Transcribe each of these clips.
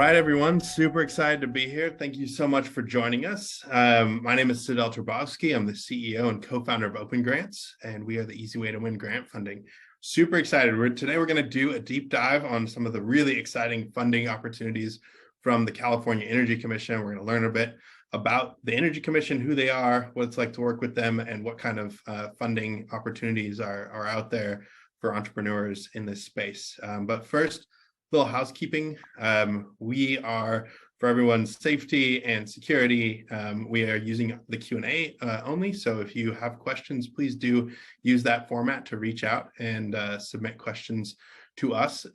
right, everyone. Super excited to be here. Thank you so much for joining us. My name is Sedale Turbovsky. I'm the CEO and co-founder of OpenGrants, and we are the easy way to win grant funding. Super excited. Today we're going to do a deep dive on some of the really exciting funding opportunities from the California Energy Commission. We're going to learn a bit about the Energy Commission, who they are, what it's like to work with them, and what kind of funding opportunities are out there for entrepreneurs in this space. But first, little housekeeping. We are, for everyone's safety and security, we are using the Q&A only. So if you have questions, please do use that format to reach out and submit questions to us.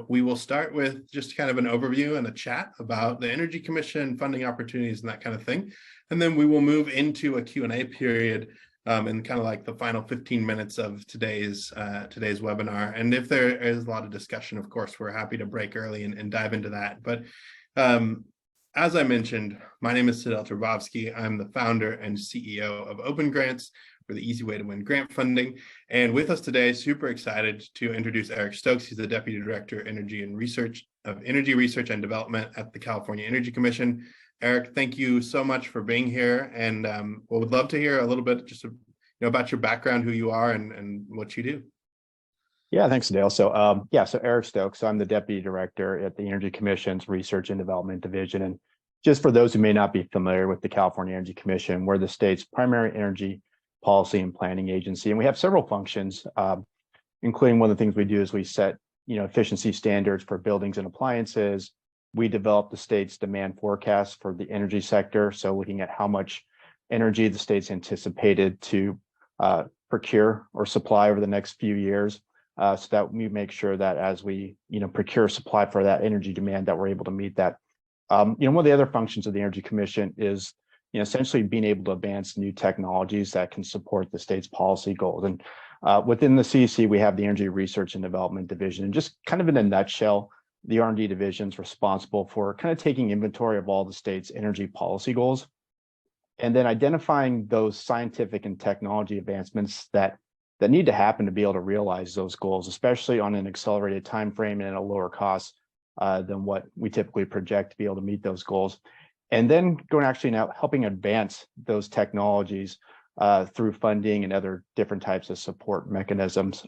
We will start with just kind of an overview and a chat about the Energy Commission, funding opportunities, and that kind of thing. And then we will move into a Q&A period in kind of like the final 15 minutes of today's webinar. And if there is a lot of discussion, of course, we're happy to break early and dive into that. But as I mentioned, my name is Sedale Turbovsky. I'm the founder and CEO of OpenGrants. We're the easy way to win grant funding. And with us today, super excited to introduce Erik Stokes. He's the Deputy Director, Energy Research and Development at the California Energy Commission. Erik, thank you so much for being here, and we would love to hear a little bit just about your background, who you are, and what you do. Yeah, thanks, Dale. So Erik Stokes. So I'm the Deputy Director at the Energy Commission's Research and Development Division. And just for those who may not be familiar with the California Energy Commission, we're the state's primary energy policy and planning agency, and we have several functions, including one of the things we do is we set efficiency standards for buildings and appliances. We develop the state's demand forecast for the energy sector. So looking at how much energy the state's anticipated to procure or supply over the next few years, so that we make sure that as we procure supply for that energy demand, that we're able to meet that. One of the other functions of the Energy Commission is essentially being able to advance new technologies that can support the state's policy goals. And within the CEC, we have the Energy Research and Development Division. And just kind of in a nutshell, the R&D division is responsible for kind of taking inventory of all the state's energy policy goals and then identifying those scientific and technology advancements that need to happen to be able to realize those goals, especially on an accelerated time frame and at a lower cost than what we typically project to be able to meet those goals. And then now helping advance those technologies through funding and other different types of support mechanisms.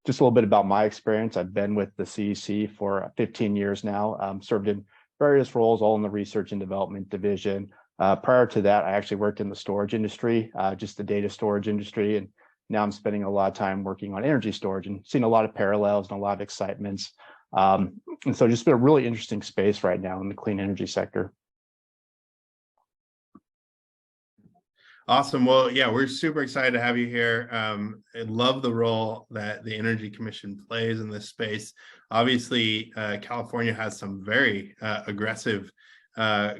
Just a little bit about my experience. I've been with the CEC for 15 years now, served in various roles, all in the research and development division. Prior to that, I actually worked in the storage industry, just the data storage industry. And now I'm spending a lot of time working on energy storage and seeing a lot of parallels and a lot of excitements. And so just been a really interesting space right now in the clean energy sector. Awesome. Well, yeah, we're super excited to have you here. I love the role that the Energy Commission plays in this space. Obviously, California has some very aggressive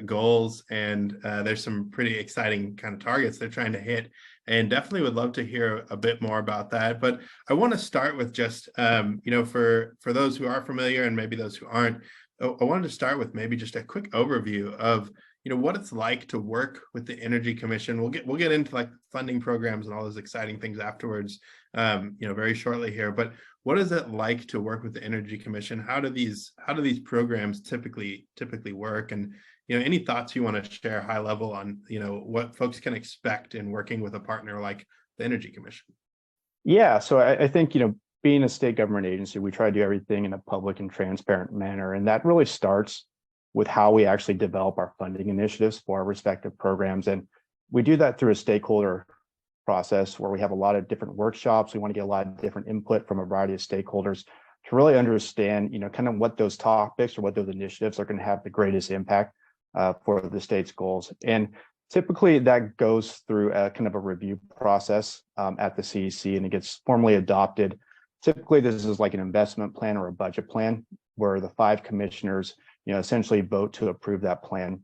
goals, and there's some pretty exciting kind of targets they're trying to hit, and definitely would love to hear a bit more about that. But I want to start with just, for those who are familiar and maybe those who aren't, I wanted to start with maybe just a quick overview of what it's like to work with the Energy Commission. We'll get into like funding programs and all those exciting things afterwards, very shortly here. But what is it like to work with the Energy Commission? How do these programs typically work? And any thoughts you want to share high level on what folks can expect in working with a partner like the Energy Commission? Yeah, so I think being a state government agency, we try to do everything in a public and transparent manner, and that really starts with how we actually develop our funding initiatives for our respective programs. And we do that through a stakeholder process where we have a lot of different workshops. We want to get a lot of different input from a variety of stakeholders to really understand, kind of what those topics or what those initiatives are going to have the greatest impact for the state's goals. And typically that goes through a kind of a review process at the CEC, and it gets formally adopted. Typically, this is like an investment plan or a budget plan where the 5 commissioners essentially vote to approve that plan.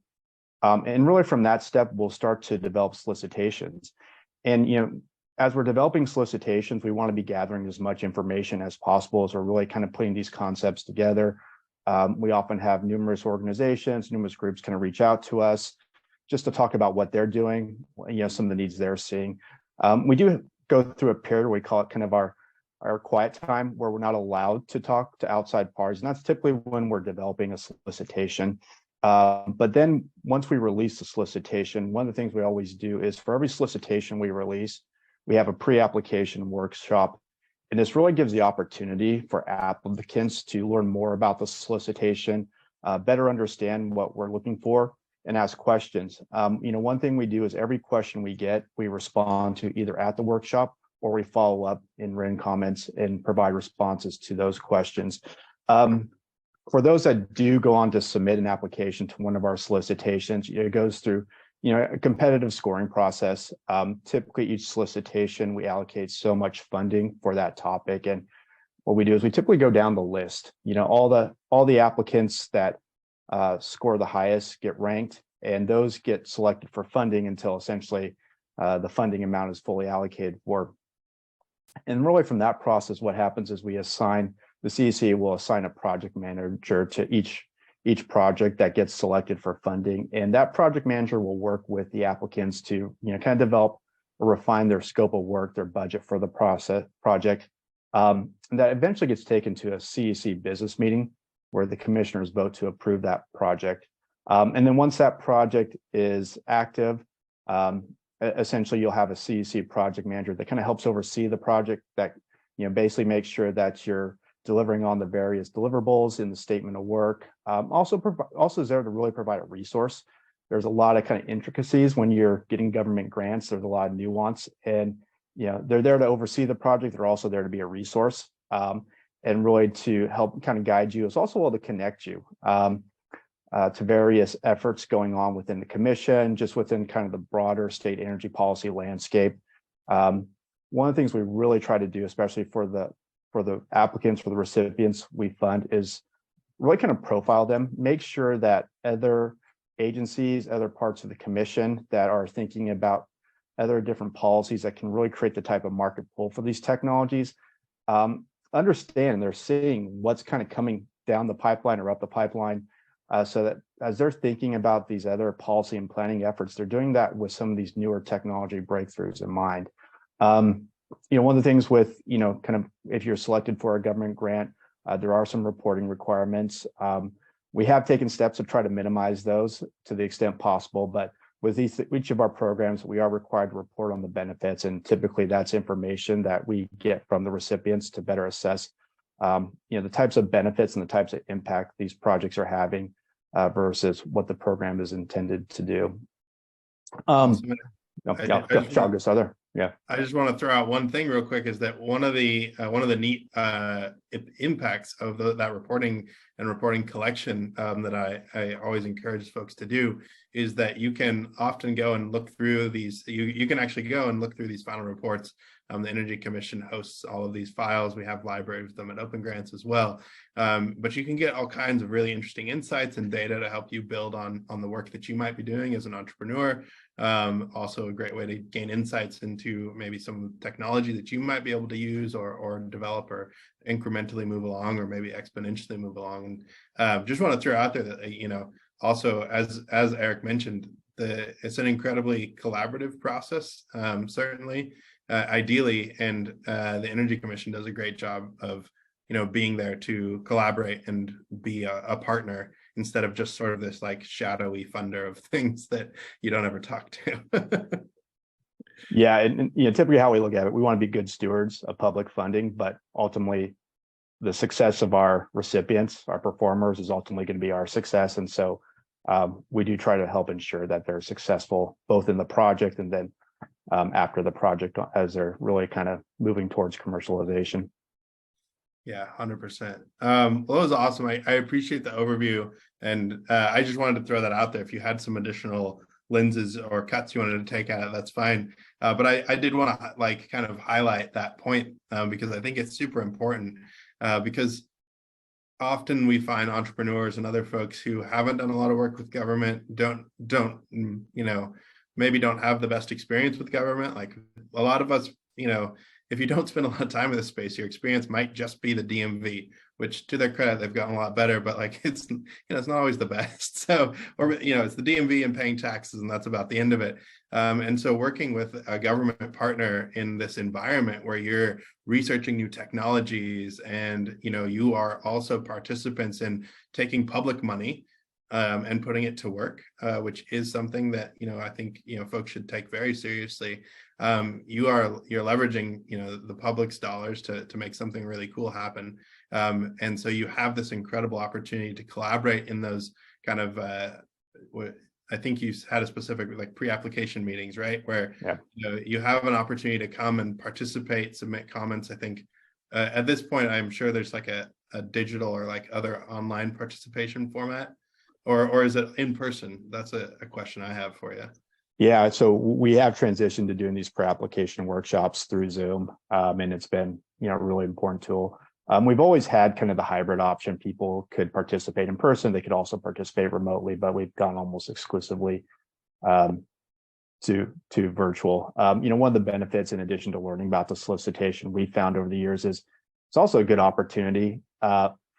And really from that step, we'll start to develop solicitations. And, as we're developing solicitations, we want to be gathering as much information as possible as we're really kind of putting these concepts together. We often have numerous organizations, numerous groups kind of reach out to us just to talk about what they're doing, some of the needs they're seeing. We do go through a period where we call it kind of our our quiet time where we're not allowed to talk to outside parties. And that's typically when we're developing a solicitation. But then once we release the solicitation, one of the things we always do is for every solicitation we release, we have a pre-application workshop. And this really gives the opportunity for applicants to learn more about the solicitation, better understand what we're looking for, and ask questions. One thing we do is every question we get, we respond to either at the workshop or we follow up in written comments and provide responses to those questions. For those that do go on to submit an application to one of our solicitations, it goes through a competitive scoring process. Typically each solicitation, we allocate so much funding for that topic. And what we do is we typically go down the list, all the applicants that score the highest get ranked, and those get selected for funding until essentially the funding amount is fully allocated for. And really from that process, what happens is the CEC will assign a project manager to each project that gets selected for funding. And that project manager will work with the applicants to, kind of develop or refine their scope of work, their budget for the project. And that eventually gets taken to a CEC business meeting where the commissioners vote to approve that project. And then once that project is active, essentially you'll have a CEC project manager that kind of helps oversee the project, that basically makes sure that you're delivering on the various deliverables in the statement of work. Also is there to really provide a resource. There's a lot of kind of intricacies when you're getting government grants. There's a lot of nuance, and they're there to oversee the project. They're also there to be a resource and really to help kind of guide you. It's also able to connect you to various efforts going on within the commission, just within kind of the broader state energy policy landscape. One of the things we really try to do, especially for the applicants, for the recipients we fund, is really kind of profile them, make sure that other agencies, other parts of the commission that are thinking about other different policies that can really create the type of market pull for these technologies, understand they're seeing what's kind of coming down the pipeline or up the pipeline, so that as they're thinking about these other policy and planning efforts, they're doing that with some of these newer technology breakthroughs in mind. One of the things with, kind of if you're selected for a government grant, there are some reporting requirements. We have taken steps to try to minimize those to the extent possible, but with each of our programs, we are required to report on the benefits, and typically that's information that we get from the recipients to better assess, the types of benefits and the types of impact these projects are having versus what the program is intended to do. Yeah. I just want to throw out one thing real quick, is that one of the neat impacts of that reporting collection that I always encourage folks to do is that you can often go and look through these. You can actually go and look through these final reports. The Energy Commission hosts all of these files. We have libraries of them at OpenGrants as well. But you can get all kinds of really interesting insights and data to help you build on the work that you might be doing as an entrepreneur. Also a great way to gain insights into maybe some technology that you might be able to use or develop or incrementally move along, or maybe exponentially move along. And just want to throw out there that, also as Erik mentioned, it's an incredibly collaborative process, certainly. Ideally, and the Energy Commission does a great job of being there to collaborate and be a partner, instead of just sort of this like shadowy funder of things that you don't ever talk to. Yeah, and typically how we look at it, we want to be good stewards of public funding, but ultimately the success of our recipients, our performers, is ultimately going to be our success. And so we do try to help ensure that they're successful both in the project and then after the project, as they're really kind of moving towards commercialization. Yeah, 100%. Well, that was awesome. I appreciate the overview, and I just wanted to throw that out there. If you had some additional lenses or cuts you wanted to take at it, that's fine. But I did want to kind of highlight that point because I think it's super important, because often we find entrepreneurs and other folks who haven't done a lot of work with government, maybe don't have the best experience with government. Like a lot of us, if you don't spend a lot of time in this space, your experience might just be the DMV, which to their credit, they've gotten a lot better, but like it's, it's not always the best. So, or, it's the DMV and paying taxes, and that's about the end of it. And so working with a government partner in this environment where you're researching new technologies and, you are also participants in taking public money and putting it to work, which is something that, I think, folks should take very seriously. You're leveraging, the public's dollars to make something really cool happen. And so you have this incredible opportunity to collaborate in those kind of, I think you had a specific like pre-application meetings, right? Where you have an opportunity to come and participate, submit comments. I think at this point, I'm sure there's like a digital or like other online participation format, or is it in person? That's a question I have for you. Yeah, so we have transitioned to doing these pre-application workshops through Zoom, and it's been, a really important tool. We've always had kind of the hybrid option. People could participate in person. They could also participate remotely, but we've gone almost exclusively to virtual. One of the benefits, in addition to learning about the solicitation, we found over the years is it's also a good opportunity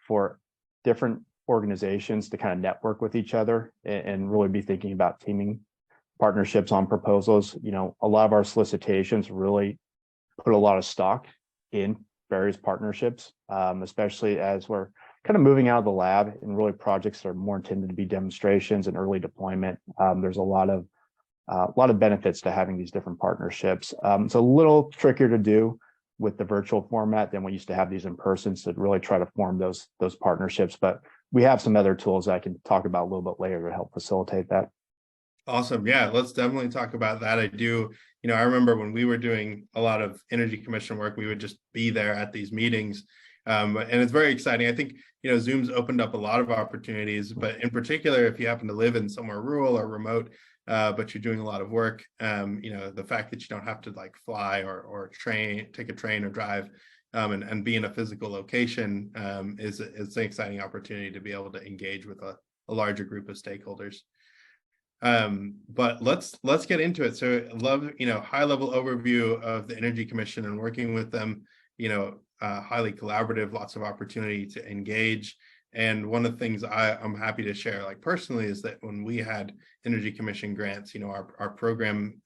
for different organizations to kind of network with each other and really be thinking about teaming partnerships on proposals. A lot of our solicitations really put a lot of stock in various partnerships, especially as we're kind of moving out of the lab and really projects that are more intended to be demonstrations and early deployment. There's a lot of benefits to having these different partnerships. It's a little trickier to do with the virtual format than we used to have these in person, so to really try to form those partnerships. But we have some other tools that I can talk about a little bit later to help facilitate that. Awesome. Yeah, let's definitely talk about that. I do, I remember when we were doing a lot of Energy Commission work, we would just be there at these meetings. And it's very exciting. I think, Zoom's opened up a lot of opportunities, but in particular, if you happen to live in somewhere rural or remote, but you're doing a lot of work, the fact that you don't have to like fly or take a train or drive and be in a physical location is an exciting opportunity to be able to engage with a larger group of stakeholders. But let's get into it. So I love, high level overview of the Energy Commission and working with them, highly collaborative, lots of opportunity to engage. And one of the things I'm happy to share, like personally, is that when we had Energy Commission grants, our program,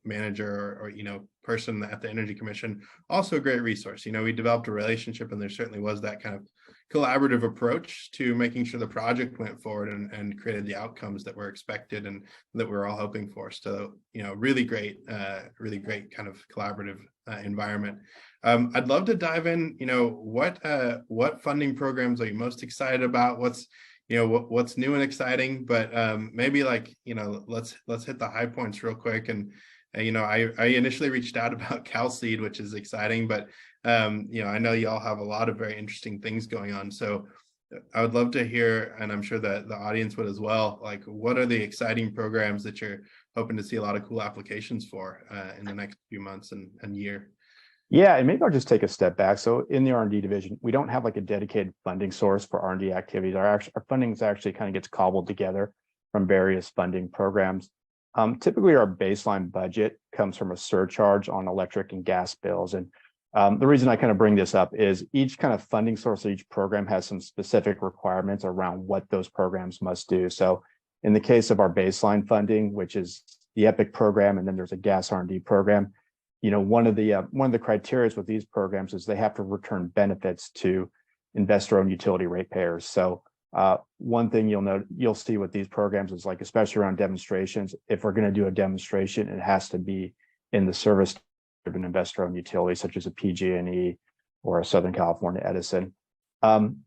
manager or person at the Energy Commission, also a great resource. We developed a relationship, and there certainly was that kind of collaborative approach to making sure the project went forward and created the outcomes that were expected and that we're all hoping for. So, really great kind of collaborative environment. I'd love to dive in, what funding programs are you most excited about? What's new and exciting, but maybe like, let's hit the high points real quick. And, I initially reached out about CalSEED, which is exciting, but I know you all have a lot of very interesting things going on. So I would love to hear, and I'm sure that the audience would as well, like what are the exciting programs that you're hoping to see a lot of cool applications for in the next few months and year? Yeah, and maybe I'll just take a step back. So in the R&D division, we don't have like a dedicated funding source for R&D activities. Our funding actually kind of gets cobbled together from various funding programs. Typically, our baseline budget comes from a surcharge on electric and gas bills. And the reason I kind of bring this up is each kind of funding source of each program has some specific requirements around what those programs must do. So in the case of our baseline funding, which is the EPIC program, and then there's a gas R&D program, one of the criteria with these programs is they have to return benefits to investor-owned utility ratepayers. So one thing you'll see with these programs is like, especially around demonstrations, if we're going to do a demonstration, it has to be in the service of an investor-owned utility, such as a PG&E or a Southern California Edison. In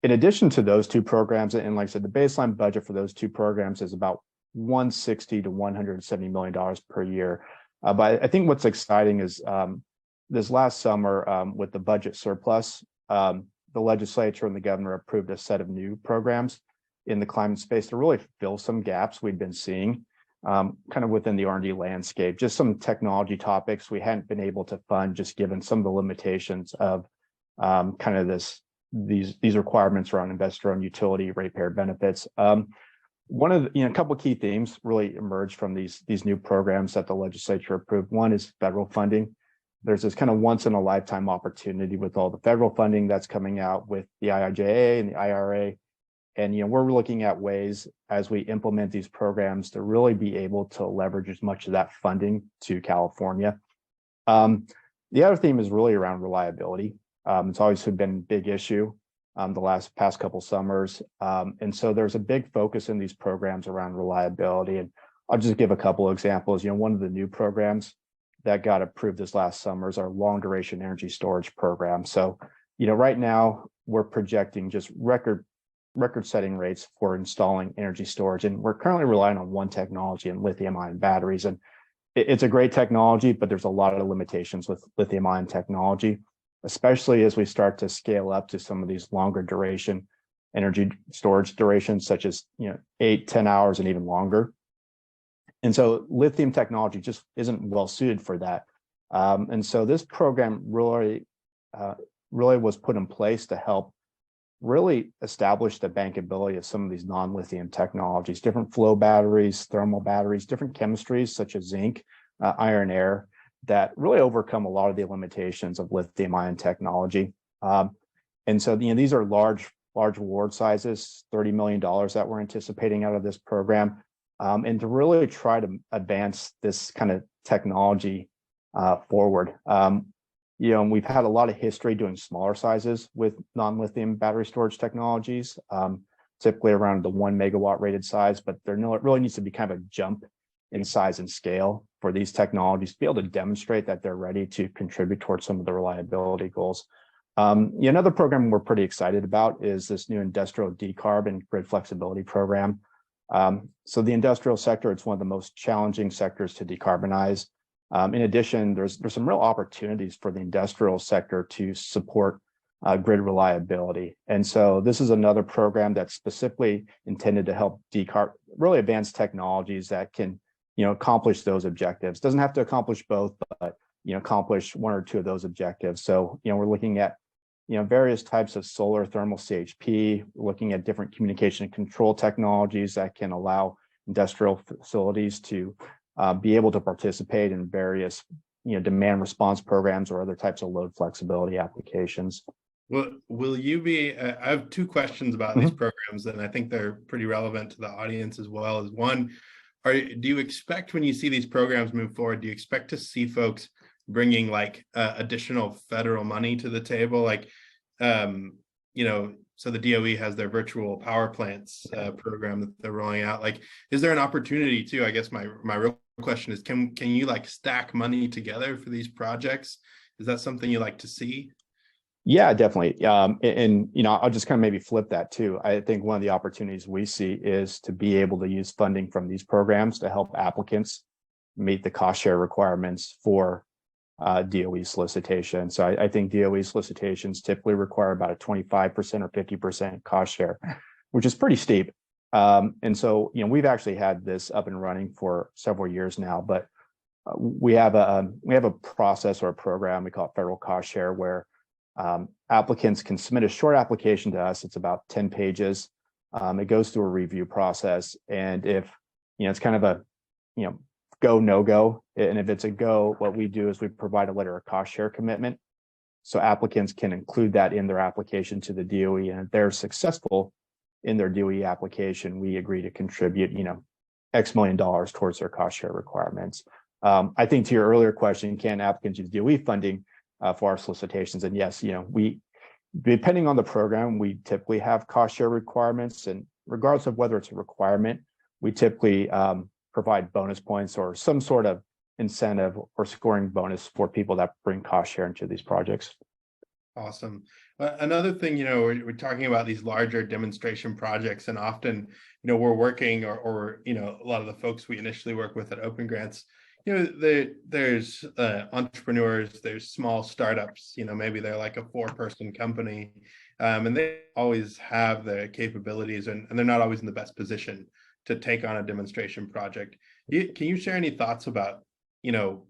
addition to those two programs, and like I said, the baseline budget for those two programs is about $160 to $170 million per year. But I think what's exciting is this last summer with the budget surplus, the legislature and the governor approved a set of new programs in the climate space to really fill some gaps we've been seeing kind of within the R&D landscape. Just some technology topics we hadn't been able to fund, just given some of the limitations of kind of these requirements around investor-owned utility ratepayer benefits. One of the, a couple of key themes really emerged from these new programs that the legislature approved. One is federal funding. there's this kind of once in a lifetime opportunity with all the federal funding that's coming out with the IIJA and the IRA. And, we're looking at ways as we implement these programs to really be able to leverage as much of that funding to California. The other theme is really around reliability. It's always been a big issue the past couple summers. And so there's a big focus in these programs around reliability. And I'll just give a couple of examples. One of the new programs that got approved this last summer is our long duration energy storage program. So, right now we're projecting just record setting rates for installing energy storage. And we're currently relying on one technology in lithium ion batteries. And it's a great technology, but there's a lot of limitations with lithium ion technology, especially as we start to scale up to some of these longer duration energy storage durations, such as 8-10 hours and even longer. And so lithium technology just isn't well suited for that. And so this program really was put in place to help really establish the bankability of some of these non-lithium technologies, different flow batteries, thermal batteries, different chemistries such as zinc, iron air, that really overcome a lot of the limitations of lithium ion technology. And so these are large award sizes, $30 million that we're anticipating out of this program. And to really try to advance this kind of technology forward. We've had a lot of history doing smaller sizes with non-lithium battery storage technologies, typically around the 1 megawatt rated size, but there really needs to be kind of a jump in size and scale for these technologies to be able to demonstrate that they're ready to contribute towards some of the reliability goals. Another program we're pretty excited about is this new industrial decarb and grid flexibility program. So the industrial sector, it's one of the most challenging sectors to decarbonize. In addition, there's some real opportunities for the industrial sector to support grid reliability. And so this is another program that's specifically intended to help really advance technologies that can, accomplish those objectives. Doesn't have to accomplish both, but, accomplish one or two of those objectives. So, we're looking at, various types of solar thermal CHP, looking at different communication and control technologies that can allow industrial facilities to be able to participate in various, demand response programs or other types of load flexibility applications. Well, will you be, I have two questions about these programs, and I think they're pretty relevant to the audience as well. As one, do you expect when you see these programs move forward, do you expect to see folks bringing like additional federal money to the table? Like, so the DOE has their virtual power plants program that they're rolling out. Like, is there an opportunity too? I guess my real question is, can you like stack money together for these projects? Is that something you like to see? Yeah, definitely. And I'll just kind of maybe flip that too. I think one of the opportunities we see is to be able to use funding from these programs to help applicants meet the cost share requirements for DOE solicitation. So I think DOE solicitations typically require about a 25% or 50% cost share, which is pretty steep. And so, we've actually had this up and running for several years now, but we have a process or a program we call it federal cost share, where applicants can submit a short application to us. It's about 10 pages. It goes through a review process, and if it's kind of a go, no go. And if it's a go, what we do is we provide a letter of cost share commitment. So applicants can include that in their application to the DOE. And if they're successful in their DOE application, we agree to contribute, X million dollars towards their cost share requirements. I think to your earlier question, can applicants use DOE funding for our solicitations? And yes, we, depending on the program, we typically have cost share requirements. And regardless of whether it's a requirement, we typically provide bonus points or some sort of incentive or scoring bonus for people that bring cost share into these projects. Awesome. Another thing, we're talking about these larger demonstration projects, and often, we're working or a lot of the folks we initially work with at OpenGrants, there's entrepreneurs, there's small startups, maybe they're like a 4-person company, and they always have the capabilities and they're not always in the best position to take on a demonstration project. Can you share any thoughts about,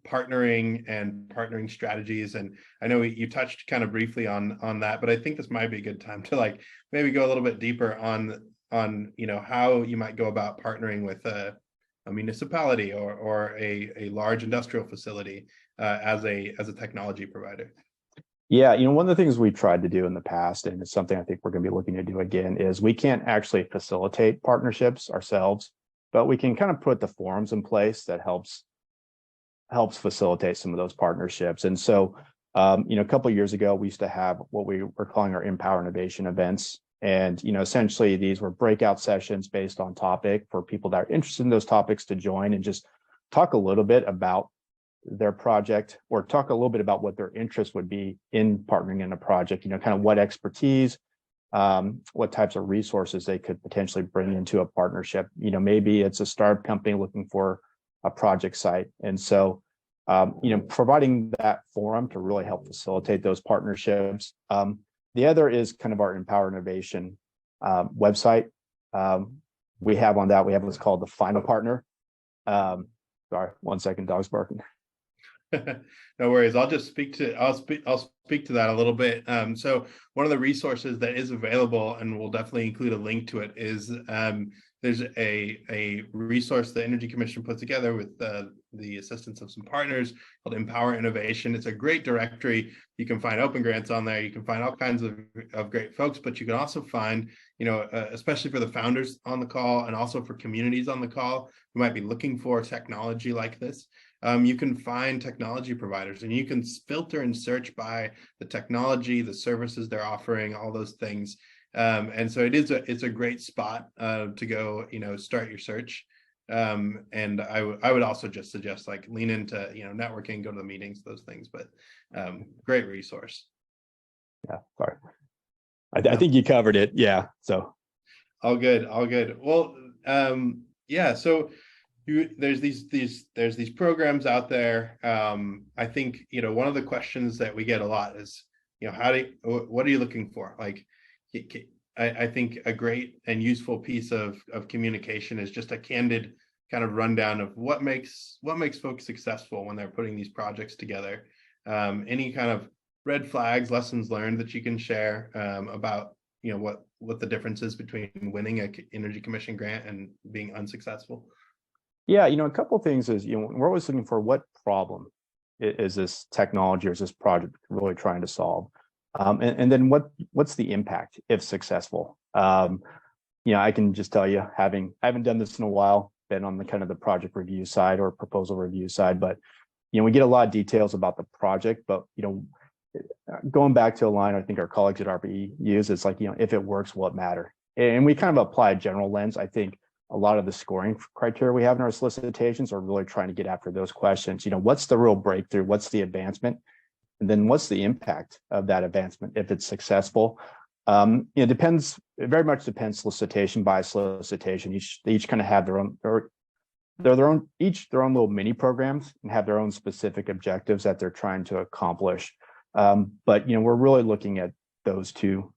partnering strategies? And I know you touched kind of briefly on that, but I think this might be a good time to like maybe go a little bit deeper on how you might go about partnering with a municipality or a large industrial facility as a technology provider? Yeah, one of the things we tried to do in the past, and it's something I think we're going to be looking to do again, is we can't actually facilitate partnerships ourselves, but we can kind of put the forums in place that helps facilitate some of those partnerships. And so, a couple of years ago, we used to have what we were calling our Empower Innovation events. And, essentially these were breakout sessions based on topic for people that are interested in those topics to join and just talk a little bit about their project, or talk a little bit about what their interest would be in partnering in a project, kind of what expertise, what types of resources they could potentially bring into a partnership. Maybe it's a startup company looking for a project site. And so, providing that forum to really help facilitate those partnerships. The other is kind of our Empower Innovation website. We have what's called the Final Partner. Sorry, 1 second, dog's barking. No worries. I'll speak to that a little bit. So one of the resources that is available, and we'll definitely include a link to it, is there's a resource the Energy Commission put together with the assistance of some partners called Empower Innovation. It's a great directory. You can find OpenGrants on there. You can find all kinds of great folks, but you can also find, especially for the founders on the call and also for communities on the call who might be looking for technology like this. You can find technology providers, and you can filter and search by the technology, the services they're offering, all those things. And so it's a great spot to go, start your search. And I would also just suggest lean into, networking, go to the meetings, those things, but great resource. Yeah, sorry. I think you covered it. Yeah. So all good. Well, yeah. So there's these programs out there. I think, one of the questions that we get a lot is, what are you looking for? I think a great and useful piece of communication is just a candid kind of rundown of what makes folks successful when they're putting these projects together. Any kind of red flags, lessons learned that you can share about, what the difference is between winning an Energy Commission grant and being unsuccessful. Yeah, a couple of things is, we're always looking for what problem is this technology or is this project really trying to solve, and then what's the impact if successful. I can just tell you, I haven't done this in a while, been on the kind of the project review side or proposal review side, but we get a lot of details about the project, but going back to a line I think our colleagues at RPE use, it's if it works, will it matter? And we kind of apply a general lens. I think a lot of the scoring criteria we have in our solicitations are really trying to get after those questions. What's the real breakthrough? What's the advancement? And then what's the impact of that advancement if it's successful? It very much depends solicitation by solicitation. They each kind of have their own little mini programs and have their own specific objectives that they're trying to accomplish. But we're really looking at those two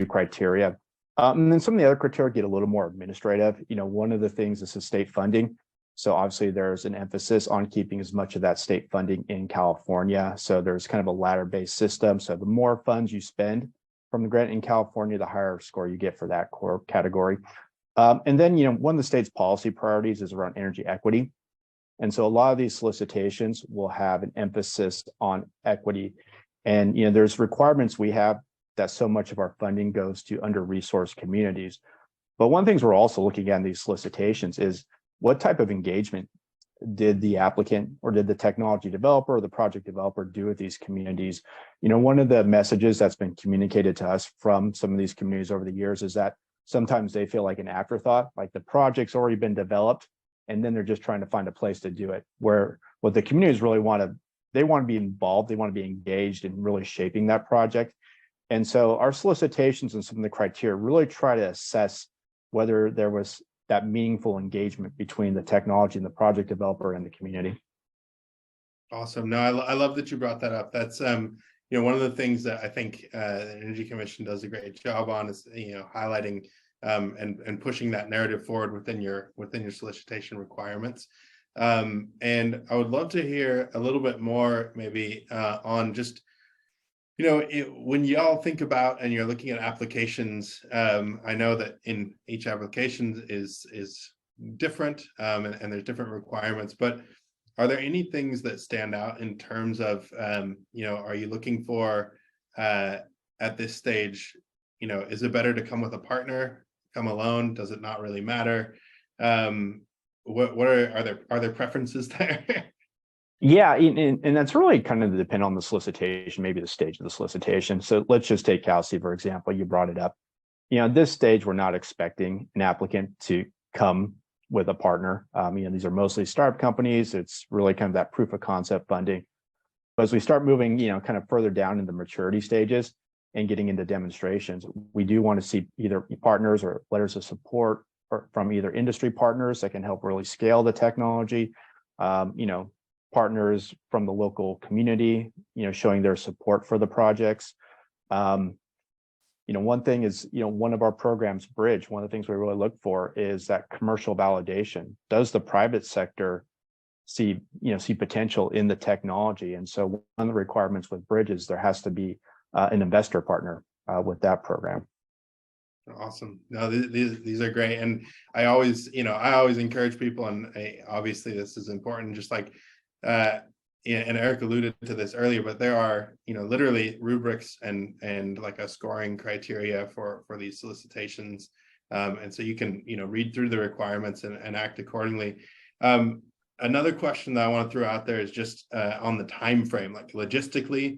criteria. And then some of the other criteria get a little more administrative. One of the things is the state funding. So obviously there's an emphasis on keeping as much of that state funding in California. So there's kind of a ladder-based system. So the more funds you spend from the grant in California, the higher score you get for that core category. And then, one of the state's policy priorities is around energy equity. And so a lot of these solicitations will have an emphasis on equity. And, there's requirements we have that so much of our funding goes to under-resourced communities. But one of the things we're also looking at in these solicitations is what type of engagement did the applicant or did the technology developer or the project developer do with these communities? One of the messages that's been communicated to us from some of these communities over the years is that sometimes they feel like an afterthought, like the project's already been developed, and then they're just trying to find a place to do it. Where what the communities really they want to be involved, they want to be engaged in really shaping that project. And so our solicitations and some of the criteria really try to assess whether there was that meaningful engagement between the technology and the project developer and the community. Awesome. No, I love that you brought that up. That's one of the things that I think the Energy Commission does a great job on is highlighting and pushing that narrative forward within your solicitation requirements. And I would love to hear a little bit more maybe on just when y'all think about and you're looking at applications, I know that in each application is different and there's different requirements, but are there any things that stand out in terms of, are you looking for at this stage, is it better to come with a partner, come alone? Does it not really matter? What are there preferences there? Yeah, and that's really kind of depend on the solicitation, maybe the stage of the solicitation. So let's just take CalSEED, for example. You brought it up. At this stage, we're not expecting an applicant to come with a partner. These are mostly startup companies. It's really kind of that proof of concept funding. But as we start moving, kind of further down in the maturity stages and getting into demonstrations, we do want to see either partners or letters of support from either industry partners that can help really scale the technology, partners from the local community, showing their support for the projects. One thing is, one of our programs, Bridge, one of the things we really look for is that commercial validation. Does the private sector see potential in the technology? And so one of the requirements with Bridge is there has to be an investor partner with that program. Awesome. No, these are great. And I always encourage people, and obviously this is important, just like, and Erik alluded to this earlier, but there are, literally rubrics and like a scoring criteria for these solicitations. And so you can, read through the requirements and act accordingly. Another question that I want to throw out there is just on the time frame, like logistically,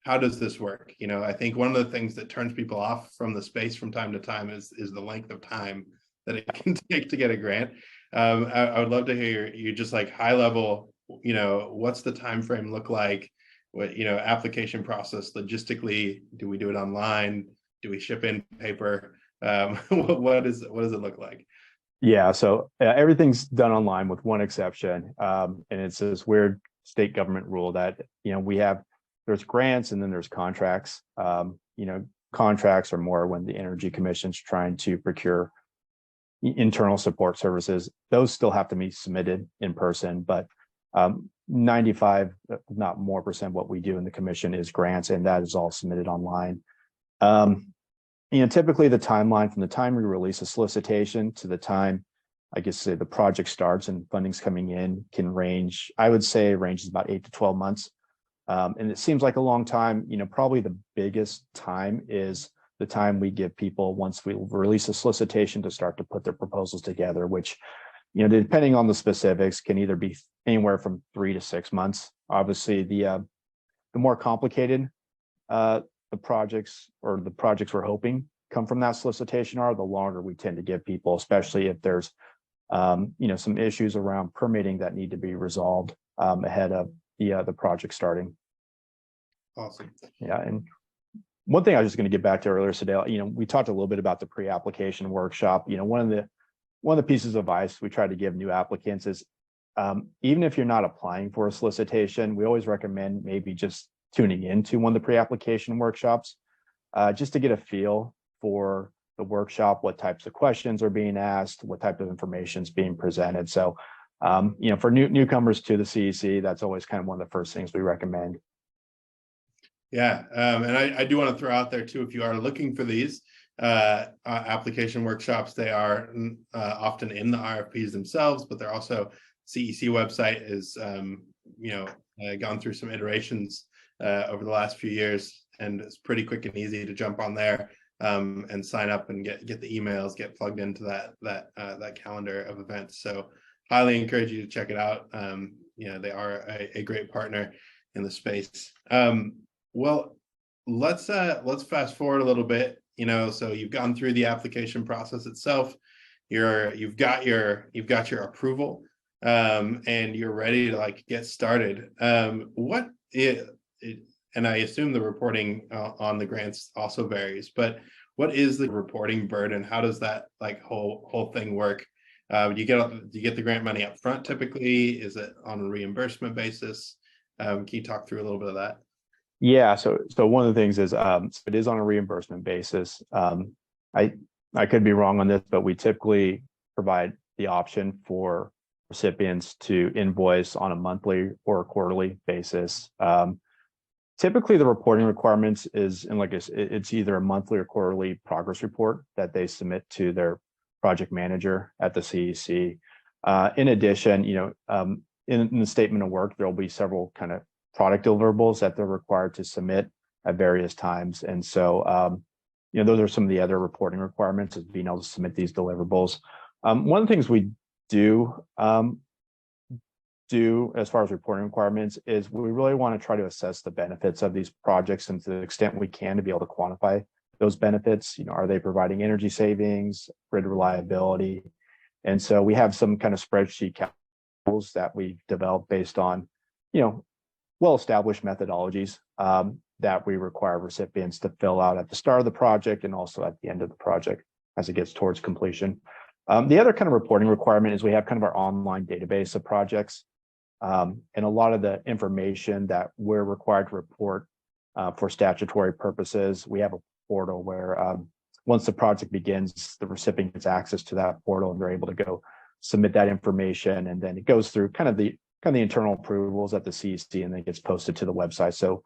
how does this work? I think one of the things that turns people off from the space from time to time is the length of time that it can take to get a grant. I would love to hear you just like high level, what's the time frame look like? What, application process logistically? Do we do it online? Do we ship in paper? What does it look like? Yeah, so everything's done online with one exception, and it's this weird state government rule that there's grants and then there's contracts. Contracts are more when the Energy Commission's trying to procure internal support services. Those still have to be submitted in person, but 95, if not more percent, what we do in the commission is grants, and that is all submitted online. Typically the timeline from the time we release a solicitation to the time, I guess, say the project starts and funding's coming in can range. I would say ranges about 8 to 12 months. And it seems like a long time. Probably the biggest time is the time we give people once we release a solicitation to start to put their proposals together, which, depending on the specifics, can either be anywhere from 3 to 6 months. Obviously, the more complicated the projects we're hoping come from that solicitation are, the longer we tend to give people, especially if there's some issues around permitting that need to be resolved ahead of the project starting. Awesome. Yeah, and one thing I was just going to get back to earlier, Sedale, we talked a little bit about the pre-application workshop. One of the pieces of advice we try to give new applicants is, even if you're not applying for a solicitation, we always recommend maybe just tuning into one of the pre-application workshops, just to get a feel for the workshop, what types of questions are being asked, what type of information is being presented. So, for newcomers to the CEC, that's always kind of one of the first things we recommend. Yeah, and I do want to throw out there too, if you are looking for these application workshops, they are often in the RFPs themselves, but they're also CEC website is gone through some iterations over the last few years, and it's pretty quick and easy to jump on there and sign up and get the emails, get plugged into that calendar of events. So highly encourage you to check it out. They are a great partner in the space. Well, let's fast forward a little bit. So you've gone through the application process itself. You've got your approval, and you're ready to get started. And I assume the reporting on the grants also varies, but what is the reporting burden? How does that whole thing work? Do you get the grant money up front typically? Is it on a reimbursement basis? Can you talk through a little bit of that? Yeah, so one of the things is it is on a reimbursement basis. I could be wrong on this, but we typically provide the option for recipients to invoice on a monthly or a quarterly basis. Typically, the reporting requirements is, and it's either a monthly or quarterly progress report that they submit to their project manager at the CEC. In addition, in the statement of work, there will be several kind of product deliverables that they're required to submit at various times. And so, those are some of the other reporting requirements, is being able to submit these deliverables. One of the things we do as far as reporting requirements is we really want to try to assess the benefits of these projects, and to the extent we can, to be able to quantify those benefits. Are they providing energy savings, grid reliability? And so we have some kind of spreadsheet calculations that we've developed based on, well-established methodologies that we require recipients to fill out at the start of the project and also at the end of the project as it gets towards completion. The other kind of reporting requirement is we have kind of our online database of projects, and a lot of the information that we're required to report for statutory purposes. We have a portal where once the project begins, the recipient gets access to that portal and they're able to go submit that information, and then it goes through kind of the internal approvals at the CEC, and then it gets posted to the website. So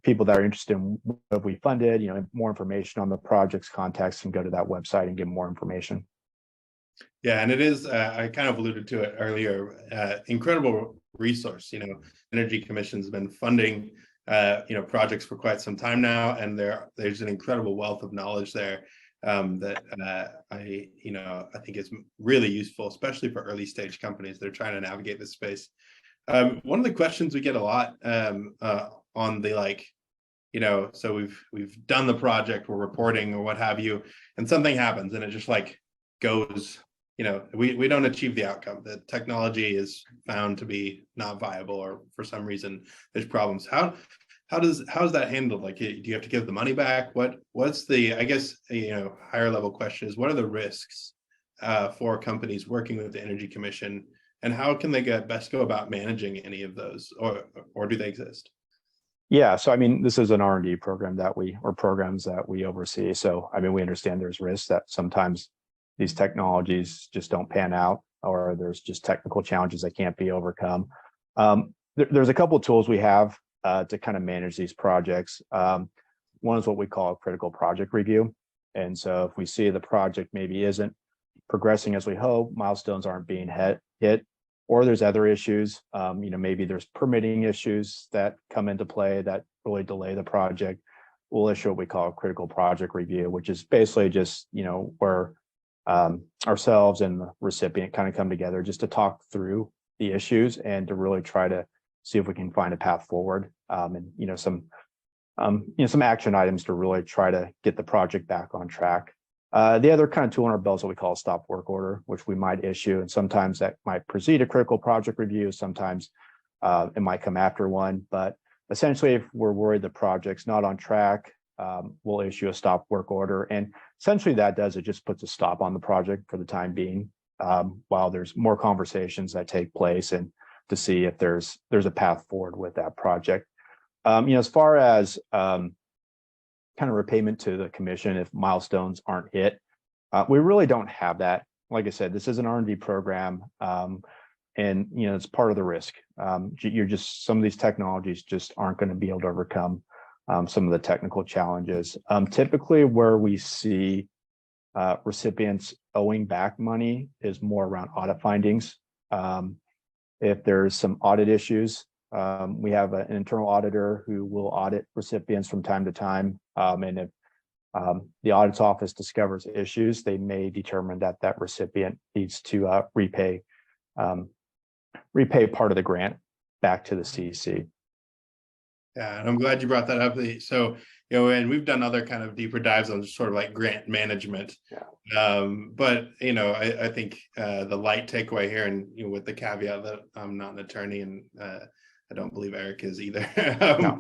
people that are interested in what we funded, more information on the project's contacts, can go to that website and get more information. Yeah, and it is, I kind of alluded to it earlier, incredible resource. Energy Commission's been funding, projects for quite some time now, and there's an incredible wealth of knowledge there that I think is really useful, especially for early stage companies that are trying to navigate this space. One of the questions we get a lot on the so we've done the project, we're reporting or what have you, and something happens and it just goes, we don't achieve the outcome. The technology is found to be not viable, or for some reason there's problems. How's that handled? Do you have to give the money back? What's the, I guess, higher level question is, what are the risks for companies working with the Energy Commission, and how can they best go about managing any of those, or do they exist? Yeah, so this is an R&D program or programs that we oversee. So we understand there's risks that sometimes these technologies just don't pan out, or there's just technical challenges that can't be overcome. There's a couple of tools we have to kind of manage these projects. One is what we call a critical project review. And so if we see the project maybe isn't progressing as we hope, milestones aren't being hit, or there's other issues, maybe there's permitting issues that come into play that really delay the project, we'll issue what we call a critical project review, which is basically just, where ourselves and the recipient kind of come together just to talk through the issues and to really try to see if we can find a path forward, and some action items to really try to get the project back on track. The other kind of tool in our belt is what we call a stop work order, which we might issue, and sometimes that might precede a critical project review. Sometimes it might come after one, but essentially, if we're worried the project's not on track, we'll issue a stop work order, and essentially it just puts a stop on the project for the time being, while there's more conversations that take place and to see if there's a path forward with that project. As far as kind of repayment to the commission if milestones aren't hit, we really don't have that. Like I said, this is an R&D program, and it's part of the risk. Some of these technologies just aren't going to be able to overcome some of the technical challenges. Typically, where we see recipients owing back money is more around audit findings. If there's some audit issues, we have an internal auditor who will audit recipients from time to time. And if the audit's office discovers issues, they may determine that recipient needs to repay part of the grant back to the CEC. Yeah, and I'm glad you brought that up. So, and we've done other kind of deeper dives on sort of grant management. Yeah. But, I think the light takeaway here, and with the caveat that I'm not an attorney, and I don't believe Erik is either. No.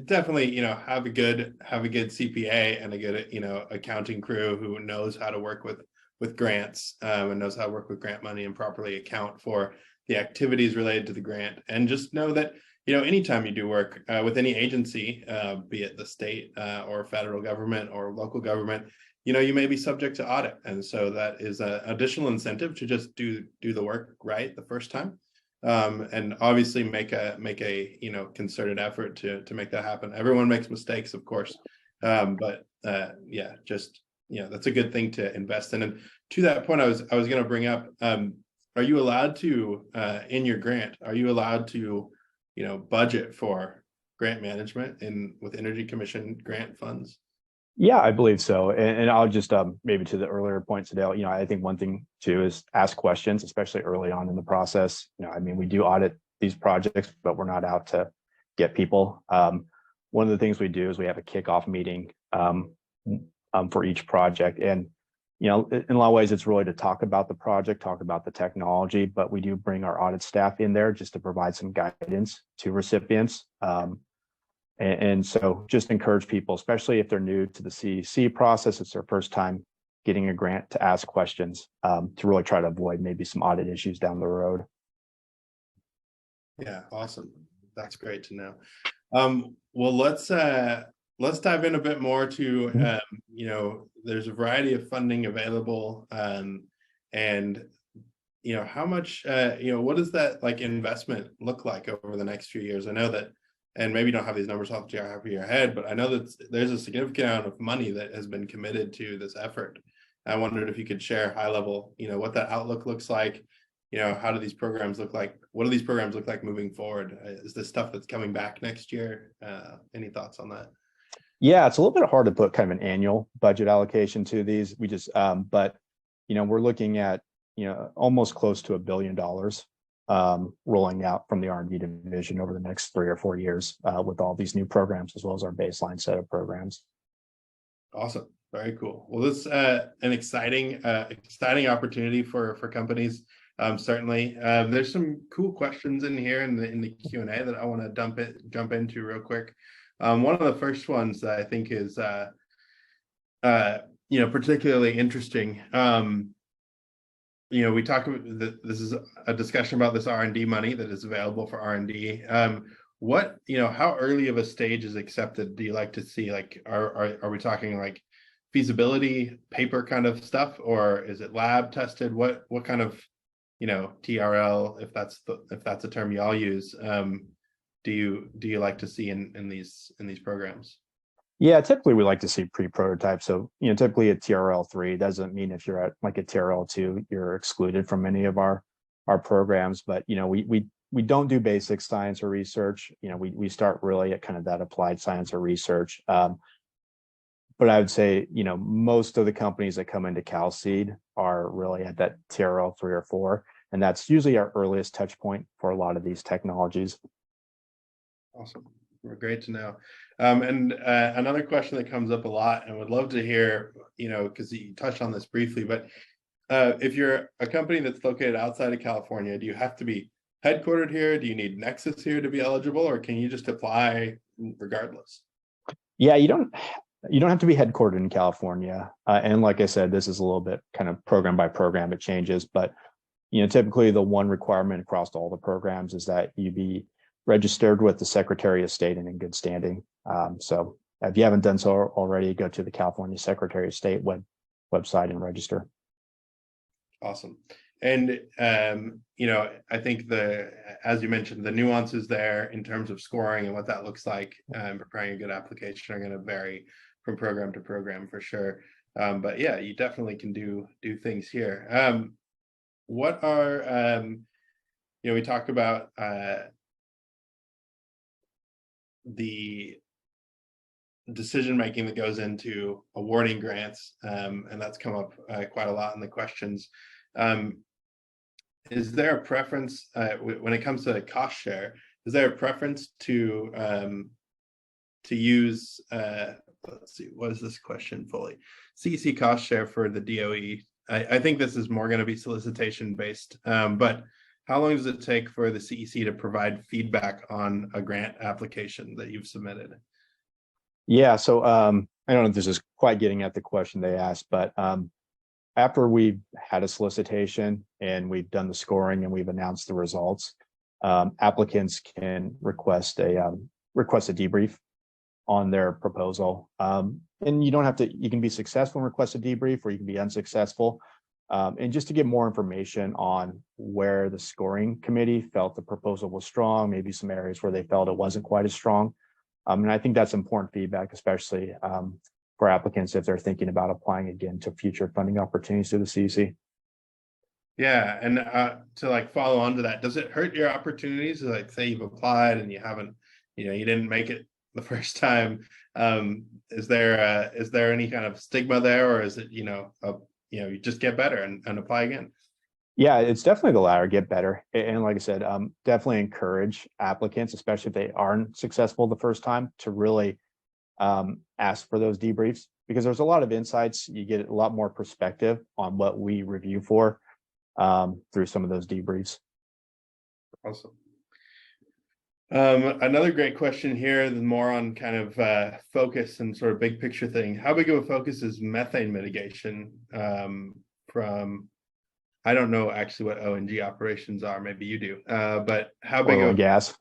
Definitely, have a good CPA and a good, accounting crew who knows how to work with grants, and knows how to work with grant money and properly account for the activities related to the grant. And just know that, anytime you do work with any agency, be it the state or federal government or local government, you may be subject to audit. And so that is an additional incentive to just do the work right the first time. And obviously make a concerted effort to make that happen. Everyone makes mistakes, of course, but that's a good thing to invest in. And to that point, I was going to bring up, are you allowed to, in your grant, are you allowed to, budget for grant management with Energy Commission grant funds? Yeah, I believe so. And I'll just maybe to the earlier point, Sedale, I think one thing too is ask questions, especially early on in the process. I mean, we do audit these projects, but we're not out to get people. One of the things we do is we have a kickoff meeting for each project. And, in a lot of ways, it's really to talk about the project, talk about the technology, but we do bring our audit staff in there just to provide some guidance to recipients. And so just encourage people, especially if they're new to the CEC process, it's their first time getting a grant, to ask questions to really try to avoid maybe some audit issues down the road. Yeah, awesome. That's great to know. Well, let's dive in a bit more to, there's a variety of funding available, and how much, what does that investment look like over the next few years? I know that, and maybe you don't have these numbers off the top of your head, but I know that there's a significant amount of money that has been committed to this effort. I wondered if you could share high level, what that outlook looks like. How do these programs look like? What do these programs look like moving forward? Is this stuff that's coming back next year? Any thoughts on that? Yeah, it's a little bit hard to put kind of an annual budget allocation to these. We just, but, we're looking at, almost close to $1 billion rolling out from the R&D division over the next 3 or 4 years with all these new programs, as well as our baseline set of programs. Awesome. Very cool. Well, this is an exciting opportunity for companies. Certainly, there's some cool questions in here in the Q&A that I want to jump into real quick. One of the first ones that I think is particularly interesting. We talk about this is a discussion about this R&D money that is available for R&D. How early of a stage is accepted do you like to see? Are we talking feasibility paper kind of stuff, or is it lab tested? What kind of TRL, if that's a term y'all use, do you like to see in these programs? Yeah, typically we like to see pre-prototype. So, typically a TRL 3 doesn't mean if you're at a TRL 2, you're excluded from any of our programs. But, we don't do basic science or research. We start really at kind of that applied science or research. But I would say, most of the companies that come into CalSEED are really at that TRL 3 or 4. And that's usually our earliest touch point for a lot of these technologies. Awesome. Great to know. And another question that comes up a lot, and would love to hear, because you touched on this briefly, but if you're a company that's located outside of California, do you have to be headquartered here? Do you need Nexus here to be eligible, or can you just apply regardless? Yeah, you don't have to be headquartered in California. And like I said, this is a little bit kind of program by program, it changes, but typically the one requirement across all the programs is that you be registered with the Secretary of State and in good standing. So if you haven't done so already, go to the California Secretary of State website and register. Awesome. And, I think as you mentioned, the nuances there in terms of scoring and what that looks like and preparing a good application are going to vary from program to program for sure. But yeah, you definitely can do things here. What are, we talked about the decision making that goes into awarding grants, and that's come up quite a lot in the questions. Is there a preference when it comes to cost share? Is there a preference to use let's see, what is this question fully? CEC cost share for the DOE. I think this is more going to be solicitation based, but how long does it take for the CEC to provide feedback on a grant application that you've submitted? Yeah, so I don't know if this is quite getting at the question they asked, but after we've had a solicitation and we've done the scoring and we've announced the results, applicants can request a debrief on their proposal. And you don't have to, you can be successful and request a debrief, or you can be unsuccessful. And just to get more information on where the scoring committee felt the proposal was strong, maybe some areas where they felt it wasn't quite as strong. And I think that's important feedback, especially for applicants if they're thinking about applying again to future funding opportunities through the CEC. Yeah, and to like follow on to that, does it hurt your opportunities? Like, say you've applied and you haven't, you didn't make it the first time. Is there any kind of stigma there, or is it you just get better and apply again? Yeah, it's definitely the latter, get better. And like I said, definitely encourage applicants, especially if they aren't successful the first time, to really ask for those debriefs, because there's a lot of insights. You get a lot more perspective on what we review for through some of those debriefs. Awesome. Another great question here, more on kind of focus and sort of big picture thing. How big of a focus is methane mitigation from, I don't know actually what ONG operations are, maybe you do, but how big Oil of and gas.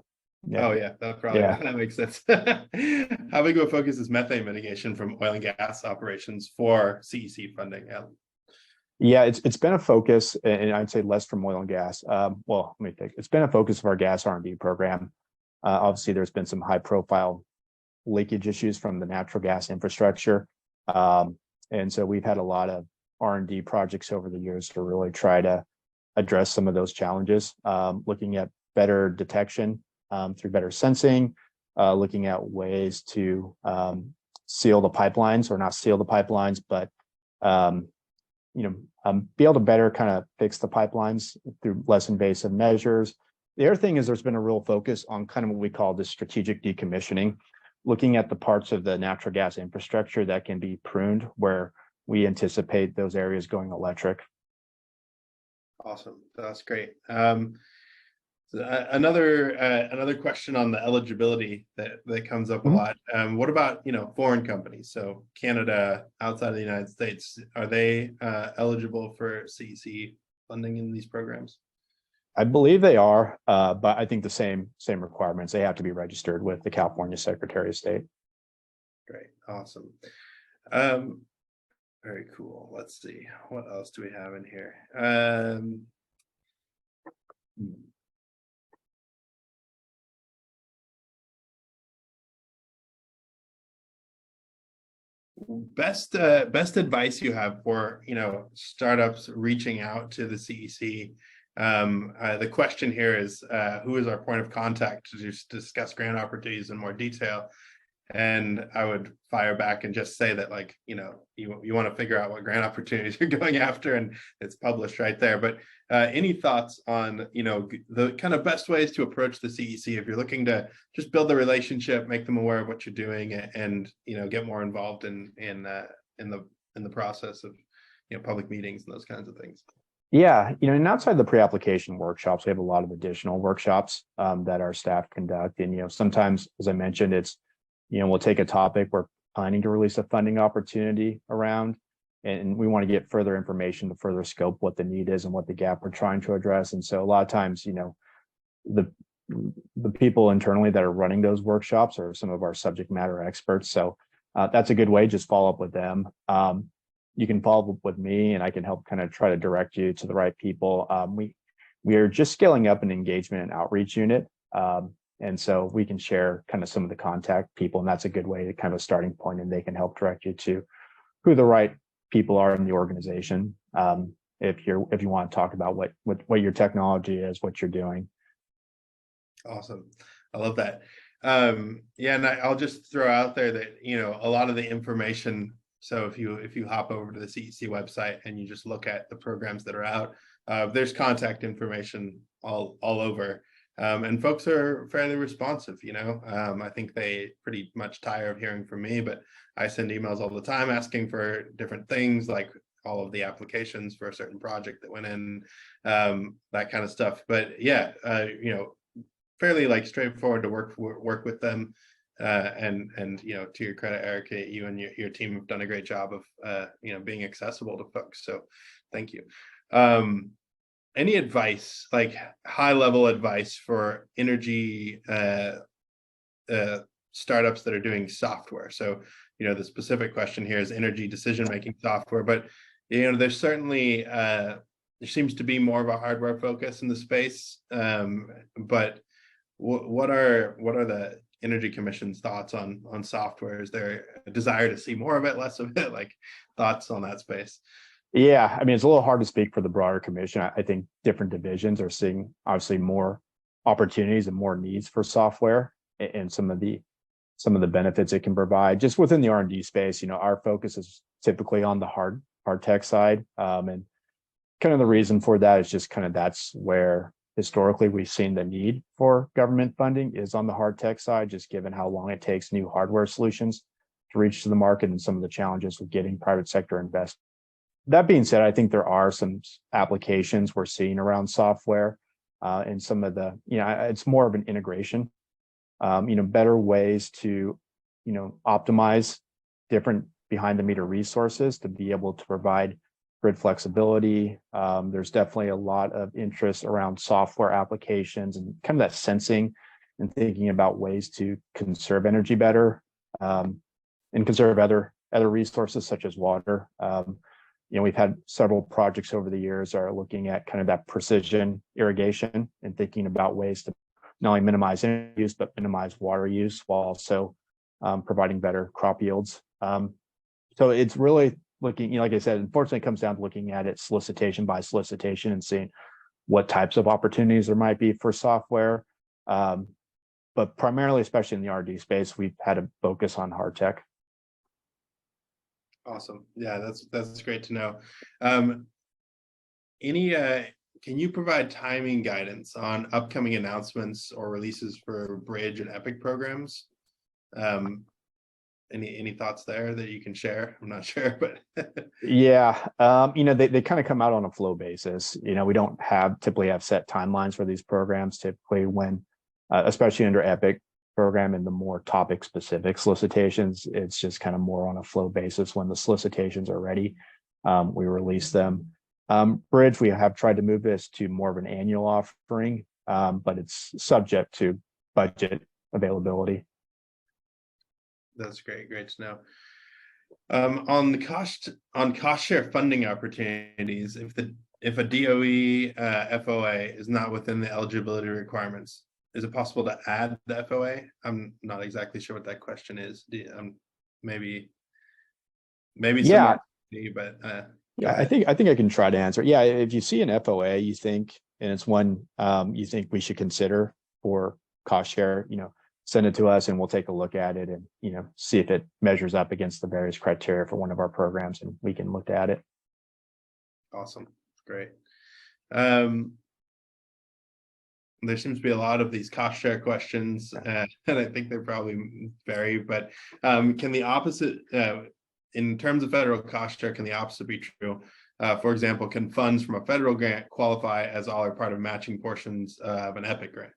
Yeah. Oh yeah, that makes sense. How big of a focus is methane mitigation from oil and gas operations for CEC funding? Yeah, it's been a focus, and I'd say less from oil and gas. Well, let me think. It's been a focus of our gas R&D program. Obviously, there's been some high profile leakage issues from the natural gas infrastructure. And so we've had a lot of R&D projects over the years to really try to address some of those challenges, looking at better detection through better sensing, looking at ways to seal the pipelines, or not seal the pipelines, but be able to better kind of fix the pipelines through less invasive measures. The other thing is there's been a real focus on kind of what we call the strategic decommissioning, looking at the parts of the natural gas infrastructure that can be pruned, where we anticipate those areas going electric. Awesome, that's great. Another question on the eligibility that comes up a lot. What about foreign companies? So Canada, outside of the United States, are they eligible for CEC funding in these programs? I believe they are, but I think the same requirements. They have to be registered with the California Secretary of State. Great, awesome. Very cool. Let's see, what else do we have in here? Best advice you have for startups reaching out to the CEC. The question here is, who is our point of contact to discuss grant opportunities in more detail? And I would fire back and just say that, like, you want to figure out what grant opportunities you're going after, and it's published right there. But any thoughts on the kind of best ways to approach the CEC if you're looking to just build the relationship, make them aware of what you're doing, and get more involved in the process of public meetings and those kinds of things? Yeah, and outside the pre-application workshops, we have a lot of additional workshops that our staff conduct. And sometimes, as I mentioned, it's we'll take a topic we're planning to release a funding opportunity around, and we want to get further information to further scope what the need is and what the gap we're trying to address. And so a lot of times, the people internally that are running those workshops are some of our subject matter experts. So that's a good way. Just follow up with them. You can follow up with me, and I can help kind of try to direct you to the right people. We are just scaling up an engagement and outreach unit. And so we can share kind of some of the contact people, and that's a good way to kind of a starting point, and they can help direct you to who the right people are in the organization. If you want to talk about what your technology is, what you're doing. Awesome. I love that. Yeah, and I'll just throw out there that, a lot of the information. So if you hop over to the CEC website and you just look at the programs that are out, there's contact information all over. And folks are fairly responsive. I think they pretty much tire of hearing from me, but I send emails all the time asking for different things, like all of the applications for a certain project that went in, that kind of stuff. But yeah, fairly like straightforward to work with them. And to your credit, Erik, you and your team have done a great job of being accessible to folks. So thank you. Any advice, like high level advice for energy startups that are doing software? So the specific question here is energy decision making software, but there's certainly there seems to be more of a hardware focus in the space. But what are the Energy Commission's thoughts on software? Is there a desire to see more of it, less of it? Like, thoughts on that space? Yeah, I mean, it's a little hard to speak for the broader commission. I think different divisions are seeing obviously more opportunities and more needs for software and some of the benefits it can provide. Just within the R&D space, our focus is typically on the hard tech side, and kind of the reason for that is just kind of that's where historically we've seen the need for government funding is on the hard tech side, just given how long it takes new hardware solutions to reach to the market and some of the challenges with getting private sector investment. That being said, I think there are some applications we're seeing around software, and some of the, it's more of an integration, better ways to, optimize different behind the meter resources to be able to provide grid flexibility. There's definitely a lot of interest around software applications and kind of that sensing and thinking about ways to conserve energy better, and conserve other resources such as water. We've had several projects over the years are looking at kind of that precision irrigation and thinking about ways to not only minimize energy use, but minimize water use while also providing better crop yields. So it's really looking, like I said, unfortunately, it comes down to looking at it solicitation by solicitation and seeing what types of opportunities there might be for software. But primarily, especially in the R&D space, we've had a focus on hard tech. Awesome. Yeah, that's great to know. Can you provide timing guidance on upcoming announcements or releases for Bridge and Epic programs? Any thoughts there that you can share? I'm not sure, but Yeah, they kind of come out on a flow basis. We don't typically have set timelines for these programs. Typically, when especially under Epic program and the more topic specific solicitations, it's just kind of more on a flow basis. When the solicitations are ready, we release them. Bridge, we have tried to move this to more of an annual offering, but it's subject to budget availability. That's great to know. On cost share funding opportunities, if a DOE FOA is not within the eligibility requirements, is it possible to add the FOA? I'm not exactly sure what that question is. Maybe Yeah, but yeah, I think I can try to answer. Yeah, if you see an FOA you think, and it's one you think we should consider for cost share, send it to us and we'll take a look at it and see if it measures up against the various criteria for one of our programs, and we can look at it. Awesome, great. There seems to be a lot of these cost share questions, and I think they probably vary, but can the opposite, in terms of federal cost share, can the opposite be true? For example, can funds from a federal grant qualify as all or part of matching portions of an Epic grant?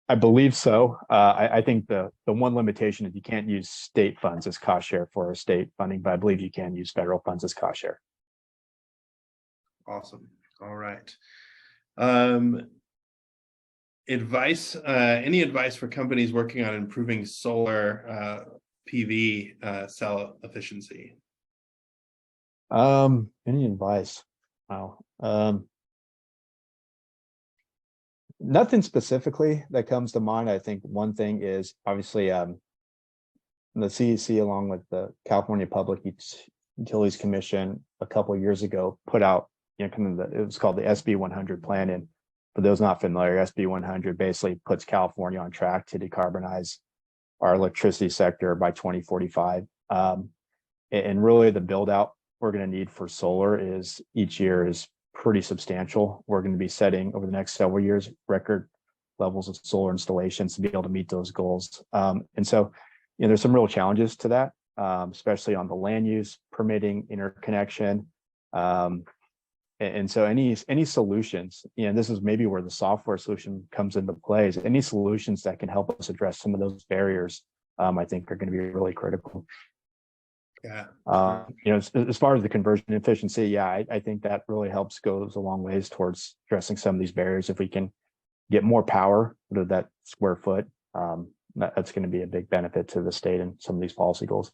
I believe so. I think the one limitation is you can't use state funds as cost share for state funding, but I believe you can use federal funds as cost share. Awesome. All right. Any advice for companies working on improving solar PV cell efficiency? Any advice? Wow. Nothing specifically that comes to mind. I think one thing is obviously the CEC, along with the California Public Utilities Commission, a couple of years ago put out it was called the SB 100 plan. And for those not familiar, SB 100 basically puts California on track to decarbonize our electricity sector by 2045. And really the build out we're going to need for solar is each year is pretty substantial. We're going to be setting over the next several years record levels of solar installations to be able to meet those goals. And so, there's some real challenges to that, especially on the land use, permitting, interconnection. And so any solutions, this is maybe where the software solution comes into play, is any solutions that can help us address some of those barriers, I think are going to be really critical. Yeah. As far as the conversion efficiency, I think that really goes a long ways towards addressing some of these barriers. If we can get more power out of that square foot, that's going to be a big benefit to the state and some of these policy goals.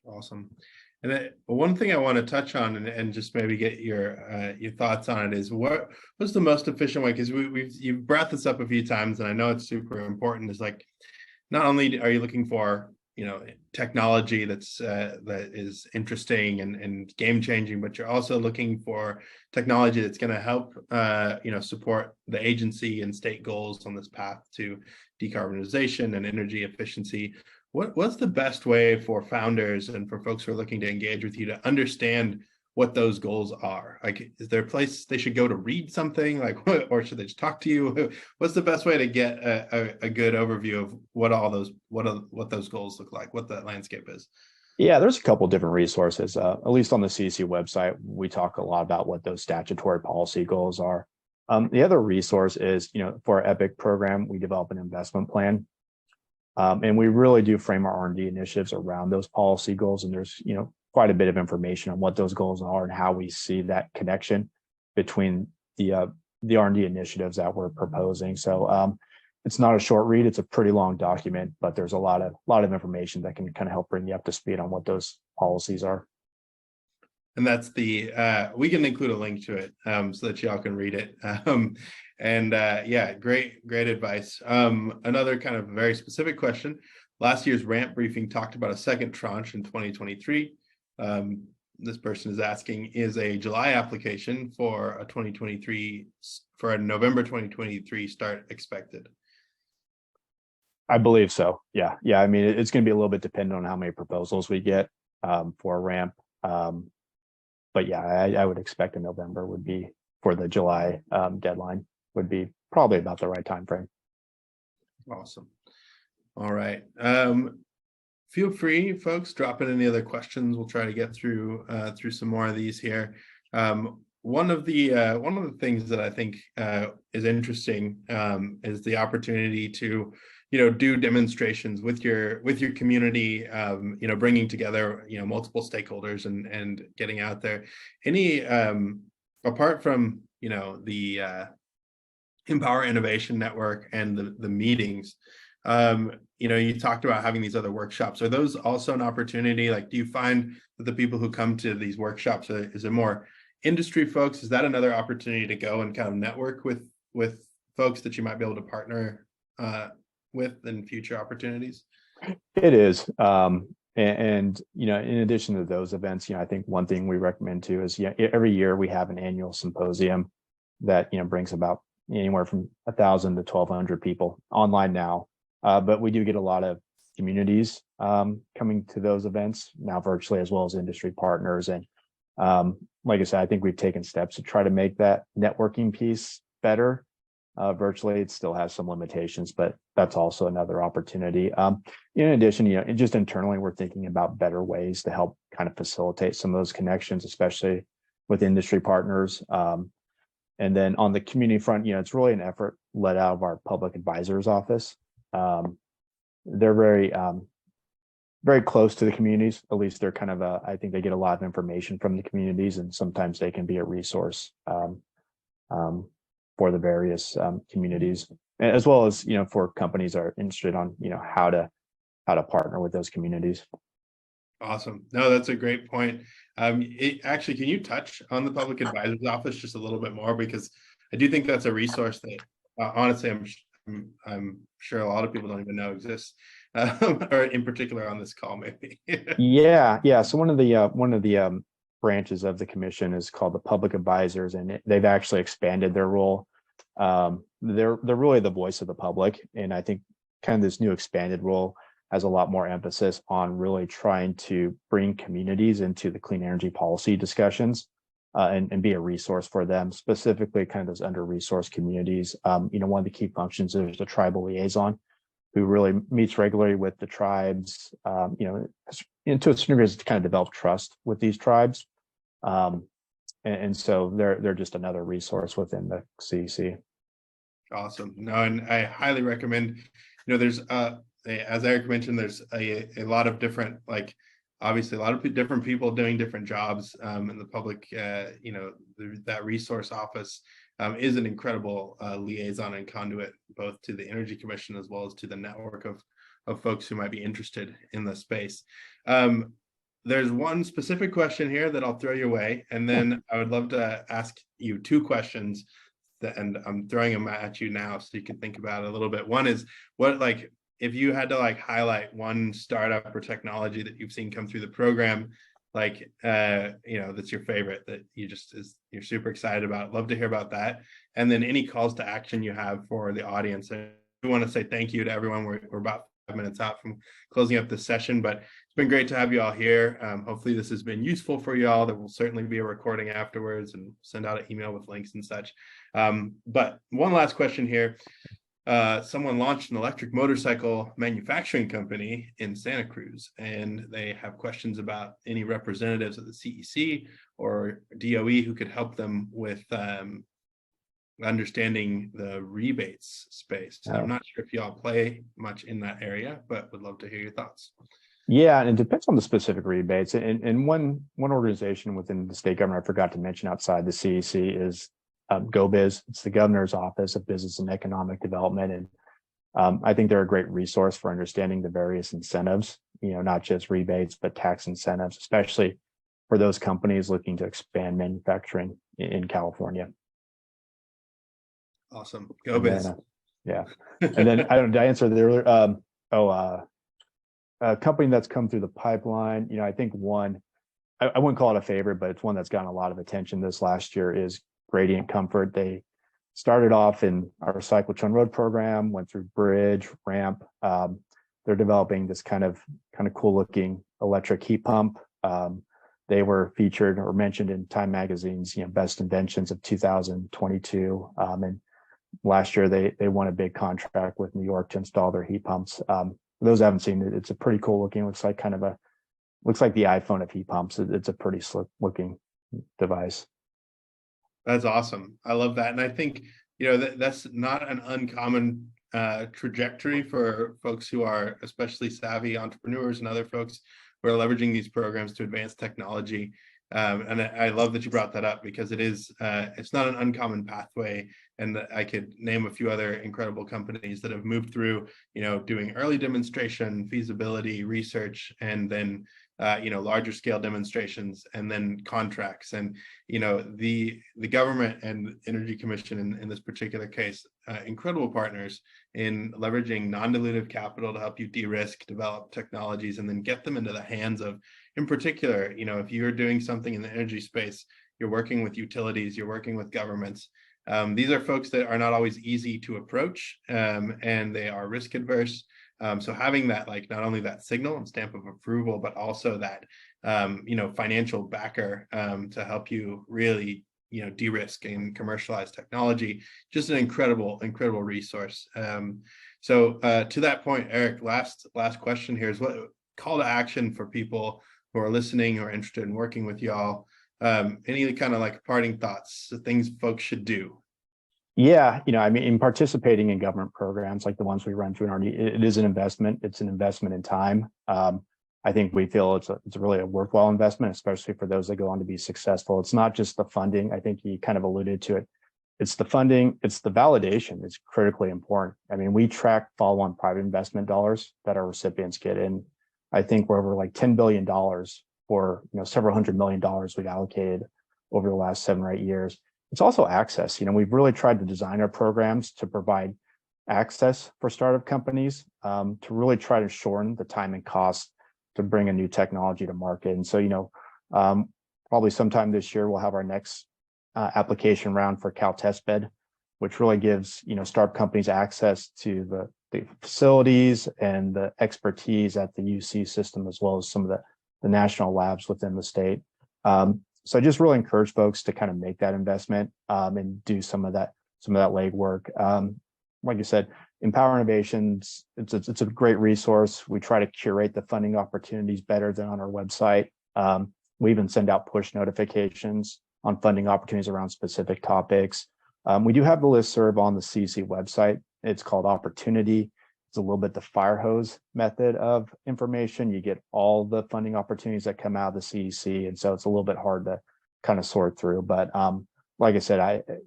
Awesome. And one thing I want to touch on and just maybe get your thoughts on it is what's the most efficient way? Because you've brought this up a few times, and I know it's super important. Is like, not only are you looking for technology that is interesting and game changing, but you're also looking for technology that's going to help support the agency and state goals on this path to decarbonization and energy efficiency. What's the best way for founders and for folks who are looking to engage with you to understand what those goals are? Like, is there a place they should go to read something, like, or should they just talk to you? What's the best way to get a good overview of what those goals look like, what that landscape is? Yeah, there's a couple different resources. At least on the CEC website, we talk a lot about what those statutory policy goals are. The other resource is, for our EPIC program, we develop an investment plan. And we really do frame our R&D initiatives around those policy goals. And there's, quite a bit of information on what those goals are and how we see that connection between the R&D initiatives that we're proposing. So it's not a short read; it's a pretty long document, but there's a lot of information that can kind of help bring you up to speed on what those policies are. And that's we can include a link to it so that y'all can read it. Great advice. Another kind of very specific question. Last year's RAMP briefing talked about a second tranche in 2023. This person is asking, is a July application for a November 2023 start expected? I believe so. Yeah. I mean, it's going to be a little bit dependent on how many proposals we get for a RAMP. But yeah, I would expect a November would be for the July deadline, would be probably about the right time frame. Awesome. All right. Feel free, folks, drop in any other questions. We'll try to get through some more of these here. One of the things that I think is interesting is the opportunity to do demonstrations with your community, bringing together multiple stakeholders and getting out there. Any apart from the Empower Innovation Network and the meetings, you talked about having these other workshops. Are those also an opportunity? Like, do you find that the people who come to these workshops, is it more industry folks? Is that another opportunity to go and kind of network with folks that you might be able to partner with in future opportunities? It is. And in addition to those events, I think one thing we recommend too is, every year we have an annual symposium that, brings about anywhere from 1,000 to 1,200 people online now. But we do get a lot of communities coming to those events now virtually, as well as industry partners. And like I said, I think we've taken steps to try to make that networking piece better. Virtually, it still has some limitations, but that's also another opportunity. In addition, just internally, we're thinking about better ways to help kind of facilitate some of those connections, especially with industry partners. And then on the community front, it's really an effort led out of our public advisor's office. They're very, very close to the communities. At least they're kind of I think they get a lot of information from the communities, and sometimes they can be a resource for the various communities, as well as for companies that are interested on how to partner with those communities. Awesome. No, that's a great point. Actually, can you touch on the public advisor's office just a little bit more, because I do think that's a resource that honestly I'm sure a lot of people don't even know exists, or in particular on this call, maybe. Yeah. So one of the branches of the commission is called the public advisors, and they've actually expanded their role. They're really the voice of the public, and I think kind of this new expanded role has a lot more emphasis on really trying to bring communities into the clean energy policy discussions, and be a resource for them, specifically kind of those under-resourced communities. One of the key functions is the tribal liaison, who really meets regularly with the tribes, to a certain degree to kind of develop trust with these tribes. And so they're just another resource within the CEC. Awesome. No, and I highly recommend, there's as Erik mentioned, there's a lot of different, obviously a lot of different people doing different jobs in the public. That resource office is an incredible liaison and conduit, both to the Energy Commission as well as to the network of folks who might be interested in the space. There's one specific question here that I'll throw your way, and then I would love to ask you two questions and I'm throwing them at you now so you can think about it a little bit. One is, if you had to like highlight one startup or technology that you've seen come through the program, like that's your favorite, that you're super excited about, love to hear about that. And then any calls to action you have for the audience. I want to say thank you to everyone. We're about 5 minutes out from closing up this session, but it's been great to have you all here. Hopefully this has been useful for you all. There will certainly be a recording afterwards and send out an email with links and such. But one last question here. Someone launched an electric motorcycle manufacturing company in Santa Cruz, and they have questions about any representatives of the CEC or DOE who could help them with understanding the rebates space. So I'm not sure if y'all play much in that area, but would love to hear your thoughts. Yeah, and it depends on the specific rebates. And one organization within the state government I forgot to mention outside the CEC is GoBiz. It's the Governor's Office of Business and Economic Development, and I think they're a great resource for understanding the various incentives. Not just rebates, but tax incentives, especially for those companies looking to expand manufacturing in California. Awesome, GoBiz. Yeah, and then did I answer the earlier? A company that's come through the pipeline. I think one, I wouldn't call it a favorite, but it's one that's gotten a lot of attention this last year is Gradient Comfort. They started off in our cyclotron road program, went through bridge, ramp. They're developing this kind of cool looking electric heat pump. They were featured or mentioned in Time Magazine's best inventions of 2022. And last year they won a big contract with New York to install their heat pumps. For those who haven't seen it, it's a pretty cool looking. Looks like the iPhone of heat pumps. It's a pretty slick looking device. That's awesome. I love that. And I think, that's not an uncommon trajectory for folks who are especially savvy entrepreneurs and other folks who are leveraging these programs to advance technology. And I love that you brought that up, because it's not an uncommon pathway. And I could name a few other incredible companies that have moved through, doing early demonstration, feasibility, research, and then larger scale demonstrations, and then contracts. And the government and Energy Commission in this particular case, incredible partners in leveraging non-dilutive capital to help you de-risk, develop technologies, and then get them into the hands of, in particular, if you're doing something in the energy space, you're working with utilities, you're working with governments. These are folks that are not always easy to approach, and they are risk adverse. So having that, not only that signal and stamp of approval, but also that, financial backer to help you really, de-risk and commercialize technology, just an incredible resource. So to that point, Erik, last question here is what call to action for people who are listening or interested in working with y'all. Any kind of parting thoughts, things folks should do? Yeah, in participating in government programs like the ones we run through in it is an investment. It's an investment in time. I think we feel it's really a worthwhile investment, especially for those that go on to be successful. It's not just the funding. I think you kind of alluded to it. It's the funding. It's the validation. It's critically important. We track follow-on private investment dollars that our recipients get in. I think we're over $10 billion for several $100 million we've allocated over the last 7 or 8 years. It's also access. We've really tried to design our programs to provide access for startup companies, to really try to shorten the time and cost to bring a new technology to market. And so, probably sometime this year, we'll have our next application round for CalTestBed, which really gives, startup companies access to the facilities and the expertise at the UC system, as well as some of the national labs within the state. So I just really encourage folks to kind of make that investment and do some of that legwork. Like you said, Empower Innovations, it's a great resource. We try to curate the funding opportunities better than on our website. We even send out push notifications on funding opportunities around specific topics. We do have the listserv on the CEC website. It's called Opportunity. It's a little bit the fire hose method of information. You get all the funding opportunities that come out of the CEC, and so it's a little bit hard to kind of sort through. But like I said,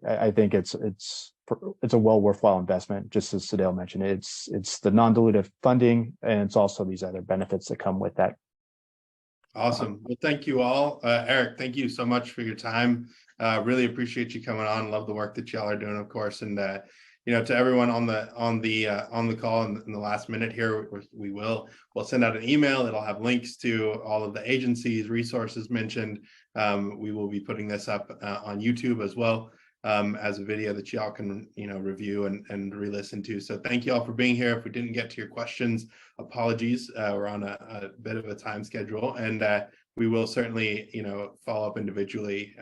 I think it's a worthwhile investment. Just as Sedale mentioned, it's the non-dilutive funding, and it's also these other benefits that come with that. Awesome. Well, thank you all. Erik, thank you so much for your time. Really appreciate you coming on. Love the work that y'all are doing, of course. And to everyone on the call in the last minute here, we'll send out an email. It'll have links to all of the agencies, resources mentioned. We will be putting this up on YouTube as well, as a video that y'all can review and re-listen to. So thank you all for being here. If we didn't get to your questions, apologies. We're on a bit of a time schedule, and we will certainly follow up individually.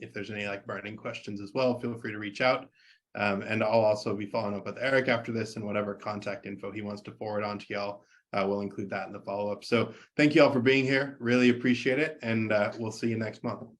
If there's any burning questions as well, feel free to reach out. And I'll also be following up with Erik after this, and whatever contact info he wants to forward on to y'all, we'll include that in the follow-up. So thank you all for being here. Really appreciate it, and we'll see you next month.